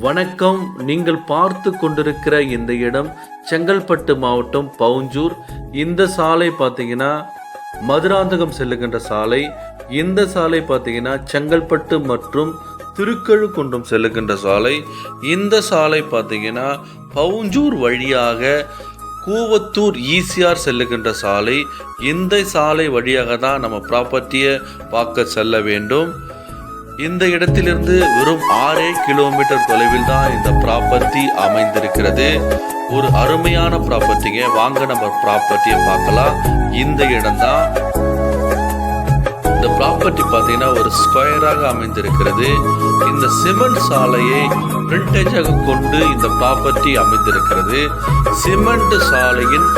வணக்கம். நீங்கள் பார்த்து கொண்டிருக்கிற இந்த இடம் செங்கல்பட்டு மாவட்டம் பவுஞ்சூர். இந்த சாலை பார்த்தீங்கன்னா மதுராந்தகம் செல்லுகின்ற சாலை. இந்த சாலை பார்த்தீங்கன்னா செங்கல்பட்டு மற்றும் திருக்கழுக்குன்றம் செல்லுகின்ற சாலை. இந்த சாலை பார்த்தீங்கன்னா பவுஞ்சூர் வழியாக கூவத்தூர் ஈசிஆர் செல்லுகின்ற சாலை. இந்த சாலை வழியாக தான் நம்ம ப்ராப்பர்ட்டியை பார்க்க செல்ல வேண்டும். இந்த இடத்திலிருந்து வெறும் 6 கிலோமீட்டர் தொலைவில் தான் இந்த ப்ராப்பர்ட்டி அமைந்திருக்கிறது. ஒரு அருமையான ப்ராப்பர்ட்டிங்க. வாங்க நம்ம ப்ராப்பர்ட்டியை பார்க்கலாம். இந்த இடம் தான். இந்த ப்ராப்பர்ட்டி பார்த்தீங்கன்னா ஒரு ஸ்கொயராக அமைந்திருக்கிறது. இந்த சிமெண்ட் சாலையை பிரிண்டேஜாக கொண்டு இந்த ப்ராப்பர்ட்டி அமைந்திருக்கிறது. சிமெண்ட் சாலையின்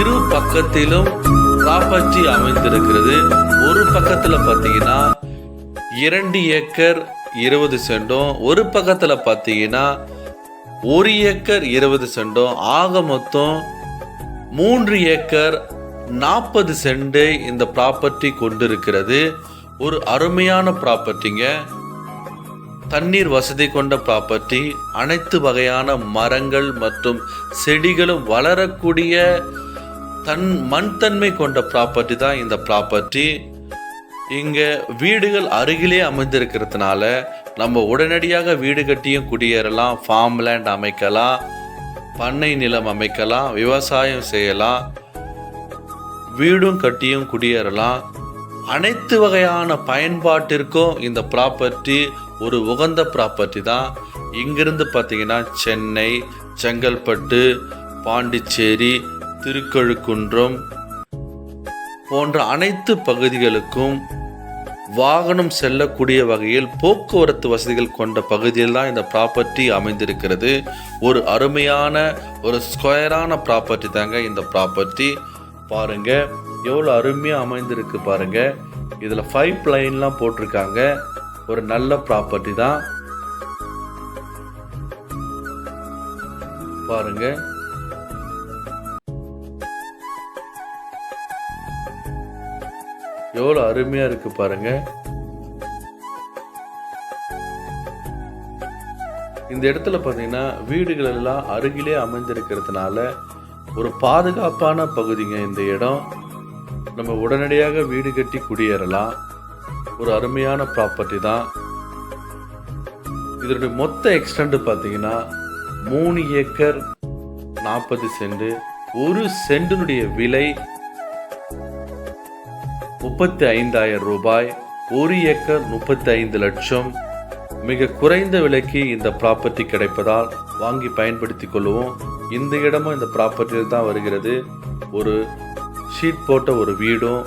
இரு பக்கத்திலும் ப்ராப்பர்ட்டி அமைந்திருக்கிறது. ஒரு பக்கத்தில் பார்த்தீங்கன்னா 2 ஏக்கர் 20 சென்டும், ஒரு பக்கத்தில் பார்த்தீங்கன்னா 1 ஏக்கர் 20 சென்டும், ஆக மொத்தம் 3 ஏக்கர் 40 சென்ட் இந்த ப்ராப்பர்ட்டி கொண்டிருக்கிறது. ஒரு அருமையான ப்ராப்பர்ட்டிங்க. தண்ணீர் வசதி கொண்ட ப்ராப்பர்ட்டி. அனைத்து வகையான மரங்கள் மற்றும் செடிகளும் வளரக்கூடிய மண் தன்மை கொண்ட ப்ராப்பர்ட்டி தான் இந்த ப்ராப்பர்ட்டி. இங்கே வீடுகள் அருகிலே அமைந்திருக்கிறதுனால நம்ம உடனடியாக வீடு கட்டியும் குடியேறலாம். ஃபார்ம் லேண்ட் அமைக்கலாம், பண்ணை நிலம் அமைக்கலாம், விவசாயம் செய்யலாம், வீடும் கட்டியும் குடியேறலாம். அனைத்து வகையான பயன்பாட்டிற்கும் இந்த ப்ராப்பர்ட்டி ஒரு உகந்த ப்ராப்பர்ட்டி தான். இங்கிருந்து பார்த்தீங்கன்னா சென்னை, செங்கல்பட்டு, பாண்டிச்சேரி, திருக்கழுக்குன்றம் போன்ற அனைத்து பகுதிகளுக்கும் வாகனம் செல்லக்கூடிய வகையில் போக்குவரத்து வசதிகள் கொண்ட பகுதியில் தான் இந்த ப்ராப்பர்ட்டி அமைந்திருக்கிறது. ஒரு அருமையான ஒரு ஸ்கொயரான ப்ராப்பர்ட்டி தாங்க இந்த ப்ராப்பர்ட்டி. பாருங்க எவ்வளோ அருமையாக அமைந்திருக்கு பாருங்க. இதில் 5 லைன்லாம் போட்டிருக்காங்க. ஒரு நல்ல ப்ராப்பர்ட்டி தான் பாருங்க. எவ்வளோ அருமையாக இருக்கு பாருங்க. இந்த இடத்துல பார்த்தீங்கன்னா வீடுகள் எல்லாம் அருகிலே அமைந்திருக்கிறதுனால ஒரு பாதுகாப்பான பகுதிங்க இந்த இடம். நம்ம உடனடியாக வீடு கட்டி குடியேறலாம். ஒரு அருமையான ப்ராப்பர்ட்டி தான். இதனுடைய மொத்த எக்ஸ்டெண்ட் பார்த்தீங்கன்னா 3 ஏக்கர் 40 சென்ட். ஒரு சென்டினுடைய விலை 35,000 ரூபாய். 1 ஏக்கர் 35 லட்சம். மிக குறைந்த விலைக்கு இந்த ப்ராப்பர்ட்டி கிடைப்பதால் வாங்கி பயன்படுத்தி கொள்வோம். இந்த இடமும் இந்த ப்ராப்பர்ட்டியில் தான் வருகிறது. ஒரு ஷீட் போட்ட ஒரு வீடும்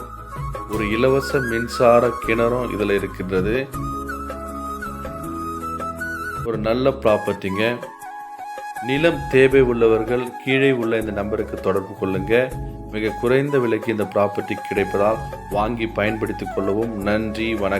ஒரு இலவச மின்சார கிணறும் இதில் இருக்கின்றது. ஒரு நல்ல ப்ராப்பர்ட்டிங்க. நிலம் தேவை உள்ளவர்கள் கீழே உள்ள இந்த நம்பருக்கு தொடர்பு கொள்ளுங்க. மிக குறைந்த விலைக்கு இந்த ப்ராப்பர்ட்டி கிடைப்பதால் வாங்கி பயன்படுத்திக் கொள்ளவும். நன்றி, வணக்கம்.